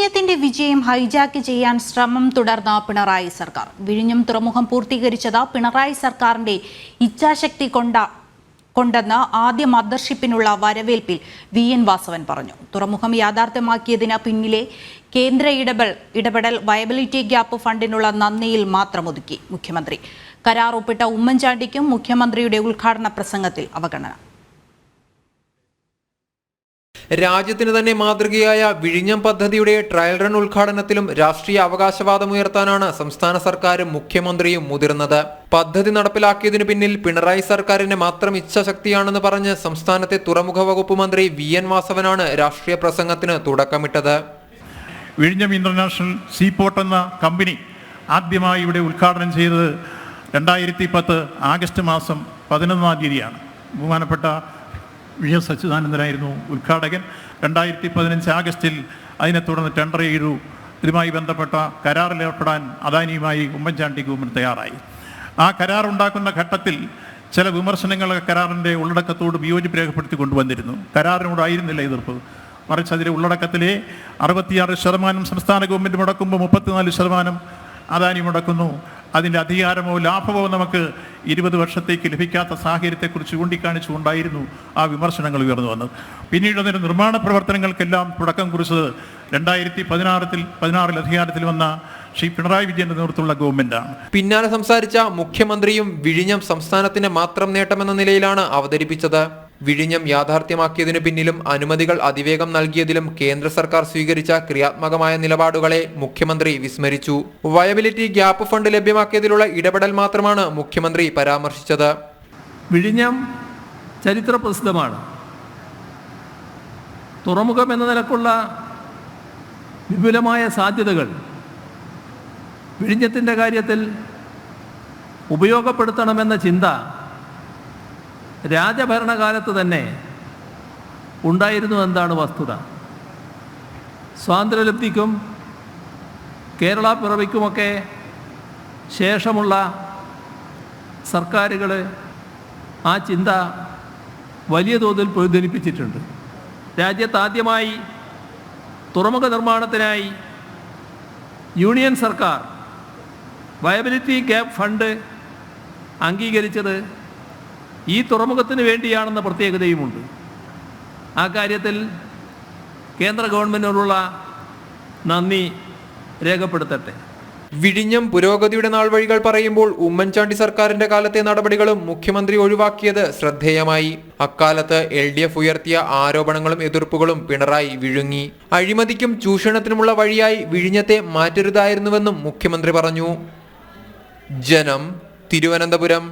വിഴിഞ്ഞത്തിന്റെ വിജയം ഹൈജാക്ക് ചെയ്യാൻ ശ്രമം തുടർന്ന പിണറായി സർക്കാർ. വിഴിഞ്ഞം തുറമുഖം പൂർത്തീകരിച്ചത് പിണറായി സർക്കാരിന്റെ ഇച്ഛാശക്തി കൊണ്ടെന്ന് ആദ്യ മദർഷിപ്പിനുള്ള വരവേൽപ്പിൽ VN വാസവൻ പറഞ്ഞു. തുറമുഖം യാഥാർത്ഥ്യമാക്കിയതിന് പിന്നിലെ കേന്ദ്ര ഇടപെടൽ വയബിലിറ്റി ഗ്യാപ്പ് ഫണ്ടിനുള്ള നന്ദിയിൽ മാത്രം ഒതുക്കി മുഖ്യമന്ത്രി. കരാർ ഒപ്പിട്ട ഉമ്മൻചാണ്ടിക്കും മുഖ്യമന്ത്രിയുടെ ഉദ്ഘാടന പ്രസംഗത്തിൽ അവഗണന. രാജ്യത്തിന് തന്നെ മാതൃകയായ വിഴിഞ്ഞം പദ്ധതിയുടെ ട്രയൽ റൺ ഉദ്ഘാടനത്തിലും രാഷ്ട്രീയ അവകാശവാദമുയർത്താനാണ് സംസ്ഥാന സർക്കാരും മുഖ്യമന്ത്രിയും മുതിർന്നത്. പദ്ധതി നടപ്പിലാക്കിയതിനു പിന്നിൽ പിണറായി സർക്കാരിന്റെ മാത്രം ഇച്ഛാശക്തിയാണെന്ന് പറഞ്ഞ് സംസ്ഥാനത്തെ തുറമുഖ വകുപ്പ് മന്ത്രി VN വാസവനാണ് രാഷ്ട്രീയ പ്രസംഗത്തിന് തുടക്കമിട്ടത്. വിഴിഞ്ഞം ഇന്റർനാഷണൽ സീപോർട്ട് എന്ന കമ്പനി ആദ്യമായി ഇവിടെ ഉദ്ഘാടനം ചെയ്തത് 2010 ആഗസ്റ്റ് മാസം 11-ാം തീയതിയാണ്. ബഹുമാനപ്പെട്ട VS അച്യുതാനന്ദനായിരുന്നു ഉദ്ഘാടകൻ. 2015 ആഗസ്റ്റിൽ അതിനെ തുടർന്ന് ടെൻഡർ ചെയ്തു. ഇതുമായി ബന്ധപ്പെട്ട കരാറിലേർപ്പെടാൻ അദാനിയുമായി ഉമ്മൻചാണ്ടി ഗവൺമെൻറ് തയ്യാറായി. ആ കരാറുണ്ടാക്കുന്ന ഘട്ടത്തിൽ ചില വിമർശനങ്ങൾ കരാറിൻ്റെ ഉള്ളടക്കത്തോട് വിയോജിപ്പ് രേഖപ്പെടുത്തി കൊണ്ടുവന്നിരുന്നു. കരാറിനോടായിരുന്നില്ല എതിർപ്പ്, മറിച്ച് അതിലെ ഉള്ളടക്കത്തിലെ 66% സംസ്ഥാന ഗവൺമെൻറ് മുടക്കുമ്പോൾ 34% അദാനി മുടക്കുന്നു. അതിൻ്റെ അധികാരമോ ലാഭമോ നമുക്ക് 20 വർഷത്തേക്ക് ലഭിക്കാത്ത സാഹചര്യത്തെക്കുറിച്ച് ചൂണ്ടിക്കാണിച്ചുകൊണ്ടായിരുന്നു ആ വിമർശനങ്ങൾ ഉയർന്നു വന്നത്. പിന്നീട് അതിൻ്റെ നിർമ്മാണ പ്രവർത്തനങ്ങൾക്കെല്ലാം തുടക്കം കുറിച്ചത് 2016 അധികാരത്തിൽ വന്ന ശ്രീ പിണറായി വിജയന്റെ നേതൃത്വത്തിലുള്ള ഗവൺമെന്റാണ്. പിന്നാലെ സംസാരിച്ച മുഖ്യമന്ത്രിയും വിഴിഞ്ഞം സംസ്ഥാനത്തിന്റെ മാത്രം നേട്ടമെന്ന നിലയിലാണ് അവതരിപ്പിച്ചത്. വിഴിഞ്ഞം യാഥാർത്ഥ്യമാക്കിയതിനു പിന്നിലും അനുമതികൾ അതിവേഗം നൽകിയതിലും കേന്ദ്ര സർക്കാർ സ്വീകരിച്ച ക്രിയാത്മകമായ നിലപാടുകളെ മുഖ്യമന്ത്രി വിസ്മരിച്ചു. വയബിലിറ്റി ഗ്യാപ്പ് ഫണ്ട് ലഭ്യമാക്കിയതിലുള്ള ഇടപെടൽ മാത്രമാണ് മുഖ്യമന്ത്രി പരാമർശിച്ചത്. വിഴിഞ്ഞം ചരിത്ര പ്രസിദ്ധമാണ്. തുറമുഖം എന്ന നിലക്കുള്ള വിപുലമായ സാധ്യതകൾ വിഴിഞ്ഞത്തിൻ്റെ കാര്യത്തിൽ ഉപയോഗപ്പെടുത്തണമെന്ന ചിന്ത രാജഭരണകാലത്ത് തന്നെ ഉണ്ടായിരുന്നു എന്നതാണ് വസ്തുത. സ്വാതന്ത്ര്യലബ്ധിക്കും കേരള പിറവിക്കുമൊക്കെ ശേഷമുള്ള സർക്കാരുകൾ ആ ചിന്ത വലിയ തോതിൽ പ്രതിധ്വനിപ്പിച്ചിട്ടുണ്ട്. രാജ്യത്താദ്യമായി തുറമുഖ നിർമ്മാണത്തിനായി യൂണിയൻ സർക്കാർ വയബിലിറ്റി ഗ്യാപ്പ് ഫണ്ട് അംഗീകരിച്ചത് ഈ തുറമുഖത്തിന് വേണ്ടിയാണെന്ന പ്രത്യേകതയുമുണ്ട്. ആ കാര്യത്തിൽ കേന്ദ്ര ഗവൺമെൻറ്റിനോടുള്ള നന്ദി രേഖപ്പെടുത്തട്ടെ. വിഴിഞ്ഞം പുരോഗതിയുടെ നാൾ വഴികൾ പറയുമ്പോൾ ഉമ്മൻചാണ്ടി സർക്കാരിന്റെ കാലത്തെ നടപടികളും മുഖ്യമന്ത്രി ഒഴിവാക്കിയത് ശ്രദ്ധേയമായി. അക്കാലത്ത് LDF ഉയർത്തിയ ആരോപണങ്ങളും എതിർപ്പുകളും പിണറായി വിഴുങ്ങി. അഴിമതിക്കും ചൂഷണത്തിനുമുള്ള വഴിയായി വിഴിഞ്ഞത്തെ മാറ്റരുതായിരുന്നുവെന്നും മുഖ്യമന്ത്രി പറഞ്ഞു. ജനം, തിരുവനന്തപുരം.